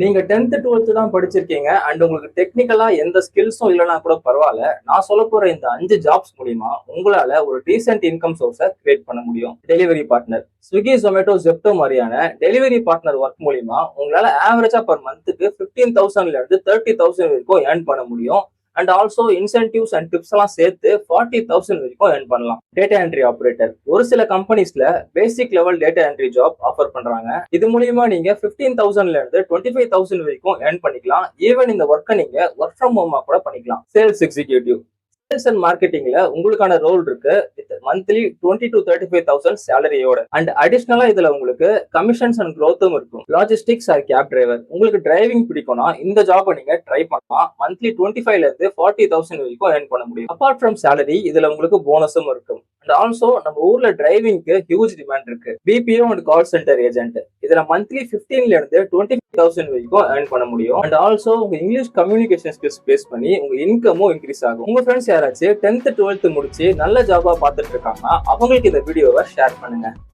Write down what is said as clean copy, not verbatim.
நீங்க 10th 12th தான் படிச்சிருக்கீங்க அண்ட் உங்களுக்கு டெக்னிக்கலா எந்த ஸ்கில்ஸும் இல்லைனா கூட பரவாயில்ல. நான் சொல்ல போற இந்த 5 ஜாப்ஸ் மூலியமா உங்களால ஒரு டீசென்ட் இன்கம் சோர்ஸை கிரியேட் பண்ண முடியும். Delivery partner, Swiggy, Zomato, Zepto மாதிரியான டெலிவரி பார்ட்னர் ஒர்க் மூலியமா உங்களால ஆவரேஜா பர் மந்த்துக்கு 15,000ல இருந்து 30,000 வரைக்கும் ஏர்ன் பண்ண முடியும். And also incentives and tips எல்லாம் சேர்த்து 40,000 வரைக்கும் ஏர்ன் பண்ணலாம். டேட்டா என்ட்ரி ஆபரேட்டர், ஒரு சில கம்பெனிஸ்ல basic level data entry job offer பண்றாங்க. இது மூலியமா நீங்க 15,000ல இருந்து 25,000 வரைக்கும் ஏர்ன் பண்ணிக்கலாம். ஈவன் இந்த ஒர்க்கை நீங்க ஒர்க் ஃப்ரம் ஹோமா கூட பண்ணிக்கலாம். சேல்ஸ் எக்ஸிக்யூட்டிவ், சேல்ஸ் அண்ட் மார்க்கெட்டிங்ல உங்களுக்கான ரோல் இருக்கு. மந்த்லி 20 to 35,000 சேலரியோட அண்ட் அடிஷனலா இதுல உங்களுக்கு கமிஷன்ஸ் அண்ட் க்ரோத்தும் இருக்கும். லாஜிஸ்டிக்ஸ் ஆர் கேப் டிரைவர், உங்களுக்கு டிரைவிங் பிடிக்கும்னா இந்த ஜாபை நீங்க ட்ரை பண்ணலாம். மந்த்லி 25ல இருந்து 40,000 வரைக்கும் ஏர்ன் பண்ண முடியும். அப்பார்ட் ஃப்ரம் சேலரி இதுல உங்களுக்கு போனஸும் இருக்கும். அண்ட் ஆல்சோ நம்ம ஊர்ல டிரைவிங்க்கு ஹியூஜ் டிமாண்ட் இருக்கு. BPO and call centre agent, இதுல மந்த்லி 15ல இருந்து 25,000 வரைக்கும் ஏர்ன் பண்ண முடியும். அண்ட் ஆல்சோ உங்க இங்கிலீஷ் கம்யூனிகேஷன் ஸ்கில்ஸ் பேஸ் பண்ணி உங்க இன்கமும் இன்க்ரீஸ் ஆகும். உங்க ஃப்ரெண்ட்ஸ் யாராச்சும் 10th 12th முடிச்சு நல்ல ஜாபா பார்த்துட்டு இருக்காங்கன்னா அவங்களுக்கு இந்த வீடியோவை ஷேர் பண்ணுங்க.